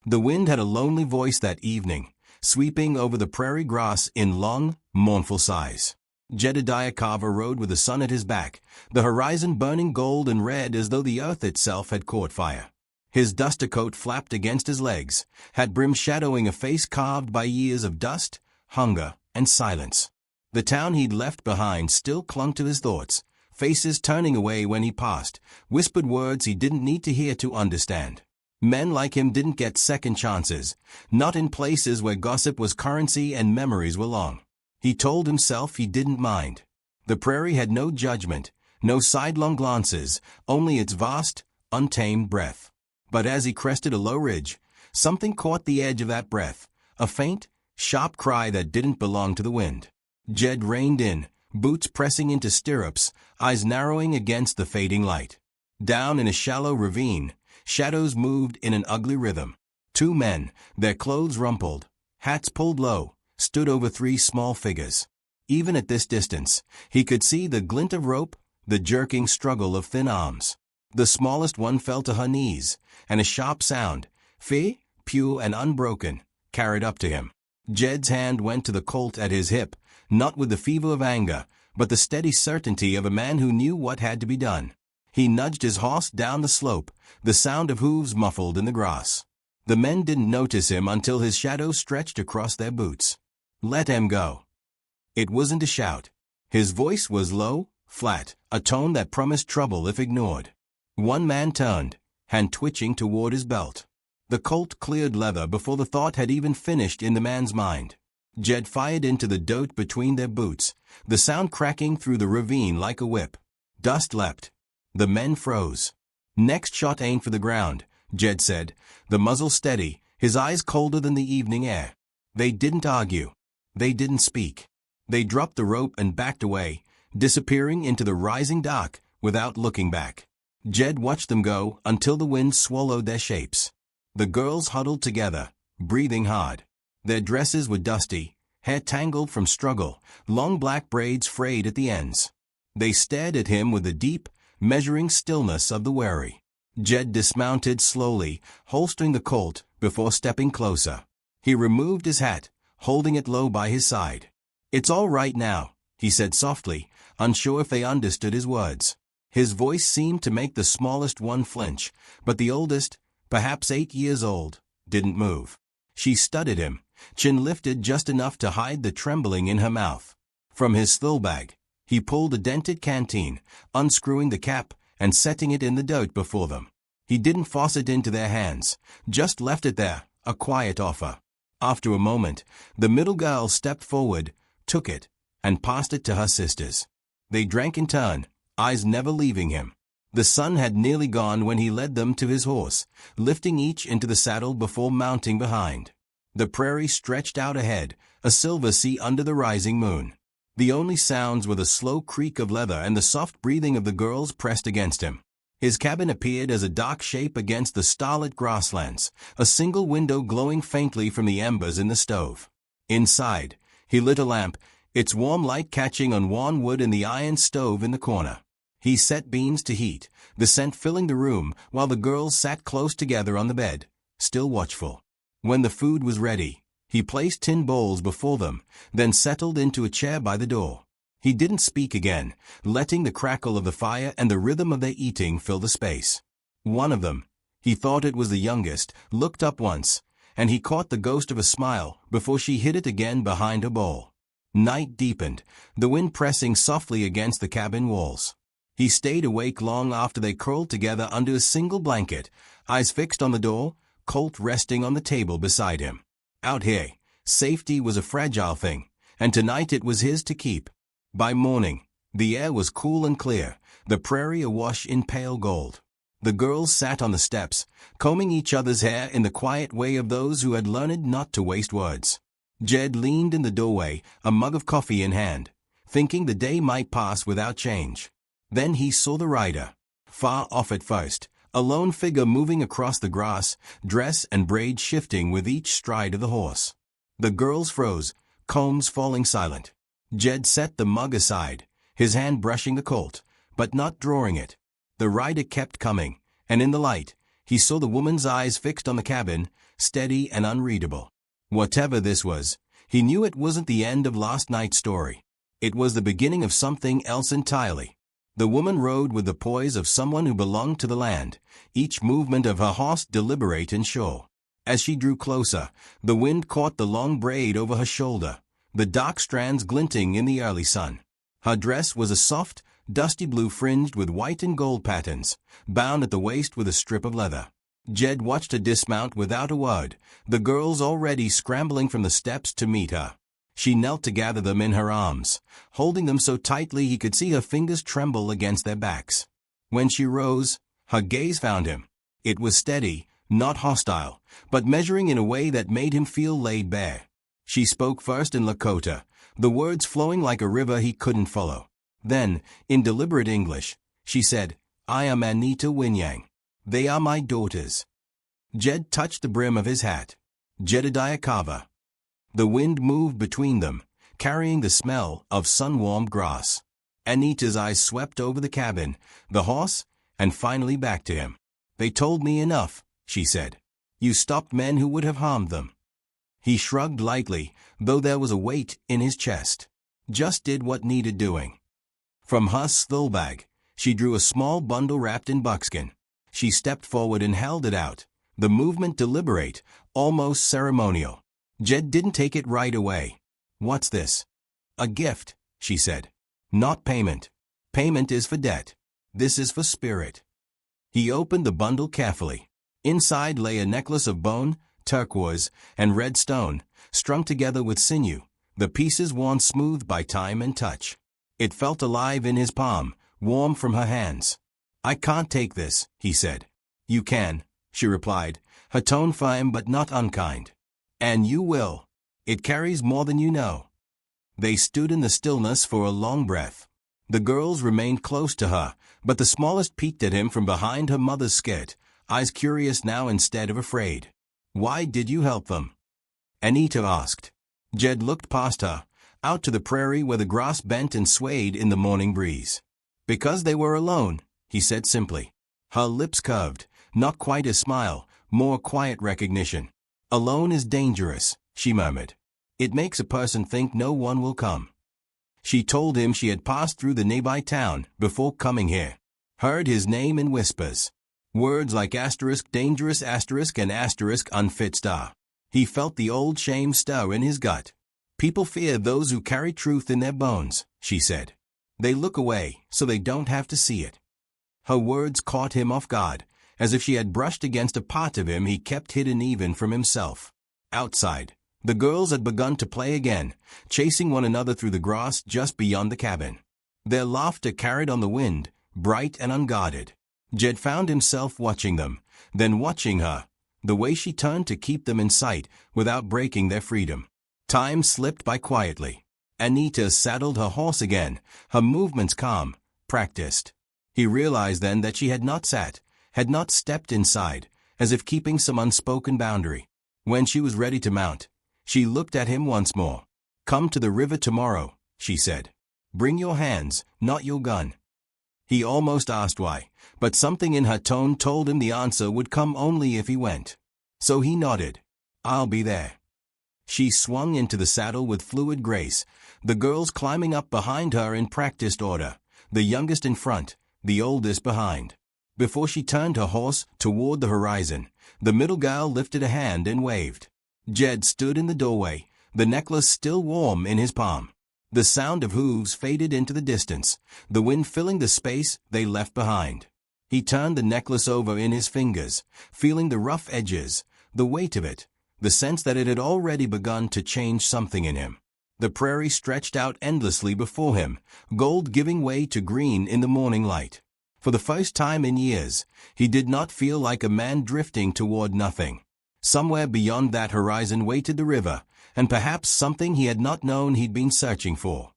The wind had a lonely voice that evening, sweeping over the prairie grass in long, mournful sighs. Jedediah Carver rode with the sun at his back, the horizon burning gold and red as though the earth itself had caught fire. His duster coat flapped against his legs, hat brim shadowing a face carved by years of dust, hunger, and silence. The town he'd left behind still clung to his thoughts, faces turning away when he passed, whispered words he didn't need to hear to understand. Men like him didn't get second chances, not in places where gossip was currency and memories were long. He told himself he didn't mind. The prairie had no judgment, no sidelong glances, only its vast, untamed breath. But as he crested a low ridge, something caught the edge of that breath, a faint, sharp cry that didn't belong to the wind. Jed reined in, boots pressing into stirrups, eyes narrowing against the fading light. Down in a shallow ravine, shadows moved in an ugly rhythm. Two men, their clothes rumpled, hats pulled low, stood over three small figures. Even at this distance, he could see the glint of rope, the jerking struggle of thin arms. The smallest one fell to her knees, and a sharp sound, pure and unbroken, carried up to him. Jed's hand went to the Colt at his hip, not with the fever of anger, but the steady certainty of a man who knew what had to be done. He nudged his horse down the slope, the sound of hooves muffled in the grass. The men didn't notice him until his shadow stretched across their boots. "Let him go." It wasn't a shout. His voice was low, flat, a tone that promised trouble if ignored. One man turned, hand twitching toward his belt. The Colt cleared leather before the thought had even finished in the man's mind. Jed fired into the dirt between their boots, the sound cracking through the ravine like a whip. Dust leapt. The men froze. "Next shot aimed for the ground," Jed said, the muzzle steady, his eyes colder than the evening air. They didn't argue. They didn't speak. They dropped the rope and backed away, disappearing into the rising dark without looking back. Jed watched them go until the wind swallowed their shapes. The girls huddled together, breathing hard. Their dresses were dusty, hair tangled from struggle, long black braids frayed at the ends. They stared at him with the deep, measuring stillness of the wary. Jed dismounted slowly, holstering the Colt before stepping closer. He removed his hat, holding it low by his side. "It's all right now," he said softly, unsure if they understood his words. His voice seemed to make the smallest one flinch, but the oldest, perhaps 8 years old, didn't move. She studied him, chin lifted just enough to hide the trembling in her mouth. From his thul bag, he pulled a dented canteen, unscrewing the cap and setting it in the dirt before them. He didn't force it into their hands, just left it there, a quiet offer. After a moment, the middle girl stepped forward, took it, and passed it to her sisters. They drank in turn, eyes never leaving him. The sun had nearly gone when he led them to his horse, lifting each into the saddle before mounting behind. The prairie stretched out ahead, a silver sea under the rising moon. The only sounds were the slow creak of leather and the soft breathing of the girls pressed against him. His cabin appeared as a dark shape against the starlit grasslands, a single window glowing faintly from the embers in the stove. Inside, he lit a lamp, its warm light catching on worn wood in the iron stove in the corner. He set beans to heat, the scent filling the room, while the girls sat close together on the bed, still watchful. When the food was ready, he placed tin bowls before them, then settled into a chair by the door. He didn't speak again, letting the crackle of the fire and the rhythm of their eating fill the space. One of them, he thought it was the youngest, looked up once, and he caught the ghost of a smile before she hid it again behind her bowl. Night deepened, the wind pressing softly against the cabin walls. He stayed awake long after they curled together under a single blanket, eyes fixed on the door, Colt resting on the table beside him. Out here, safety was a fragile thing, and tonight it was his to keep. By morning, the air was cool and clear, the prairie awash in pale gold. The girls sat on the steps, combing each other's hair in the quiet way of those who had learned not to waste words. Jed leaned in the doorway, a mug of coffee in hand, thinking the day might pass without change. Then he saw the rider, far off at first, a lone figure moving across the grass, dress and braid shifting with each stride of the horse. The girls froze, combs falling silent. Jed set the mug aside, his hand brushing the Colt, but not drawing it. The rider kept coming, and in the light, he saw the woman's eyes fixed on the cabin, steady and unreadable. Whatever this was, he knew it wasn't the end of last night's story. It was the beginning of something else entirely. The woman rode with the poise of someone who belonged to the land, each movement of her horse deliberate and sure. As she drew closer, the wind caught the long braid over her shoulder, the dark strands glinting in the early sun. Her dress was a soft, dusty blue fringed with white and gold patterns, bound at the waist with a strip of leather. Jed watched her dismount without a word, the girls already scrambling from the steps to meet her. She knelt to gather them in her arms, holding them so tightly he could see her fingers tremble against their backs. When she rose, her gaze found him. It was steady, not hostile, but measuring in a way that made him feel laid bare. She spoke first in Lakota, the words flowing like a river he couldn't follow. Then, in deliberate English, she said, "I am Anita Winyang. They are my daughters." Jed touched the brim of his hat. Jedediah Carver. The wind moved between them, carrying the smell of sun-warmed grass. Anita's eyes swept over the cabin, the horse, and finally back to him. "They told me enough," she said. "You stopped men who would have harmed them." He shrugged lightly, though there was a weight in his chest. "Just did what needed doing." From her stole bag, she drew a small bundle wrapped in buckskin. She stepped forward and held it out, the movement deliberate, almost ceremonial. Jed didn't take it right away. "What's this?" "A gift," she said. "Not payment. Payment is for debt. This is for spirit." He opened the bundle carefully. Inside lay a necklace of bone, turquoise, and red stone, strung together with sinew, the pieces worn smooth by time and touch. It felt alive in his palm, warm from her hands. "I can't take this," he said. "You can," she replied, her tone firm but not unkind. "And you will. It carries more than you know." They stood in the stillness for a long breath. The girls remained close to her, but the smallest peeked at him from behind her mother's skirt, eyes curious now instead of afraid. "Why did you help them?" Anita asked. Jed looked past her, out to the prairie where the grass bent and swayed in the morning breeze. "Because they were alone," he said simply. Her lips curved, not quite a smile, more quiet recognition. "Alone is dangerous," she murmured. "It makes a person think no one will come." She told him she had passed through the nearby town before coming here. Heard his name in whispers. Words like asterisk dangerous asterisk and asterisk unfit star. He felt the old shame stir in his gut. "People fear those who carry truth in their bones," she said. "They look away so they don't have to see it." Her words caught him off guard, as if she had brushed against a part of him he kept hidden even from himself. Outside, the girls had begun to play again, chasing one another through the grass just beyond the cabin. Their laughter carried on the wind, bright and unguarded. Jed found himself watching them, then watching her, the way she turned to keep them in sight without breaking their freedom. Time slipped by quietly. Anita saddled her horse again, her movements calm, practiced. He realized then that she had not sat, had not stepped inside, as if keeping some unspoken boundary. When she was ready to mount, she looked at him once more. "Come to the river tomorrow," she said. "Bring your hands, not your gun." He almost asked why, but something in her tone told him the answer would come only if he went. So he nodded. "I'll be there." She swung into the saddle with fluid grace, the girls climbing up behind her in practiced order, the youngest in front, the oldest behind. Before she turned her horse toward the horizon, the middle girl lifted a hand and waved. Jed stood in the doorway, the necklace still warm in his palm. The sound of hooves faded into the distance, the wind filling the space they left behind. He turned the necklace over in his fingers, feeling the rough edges, the weight of it, the sense that it had already begun to change something in him. The prairie stretched out endlessly before him, gold giving way to green in the morning light. For the first time in years, he did not feel like a man drifting toward nothing. Somewhere beyond that horizon waited the river, and perhaps something he had not known he'd been searching for.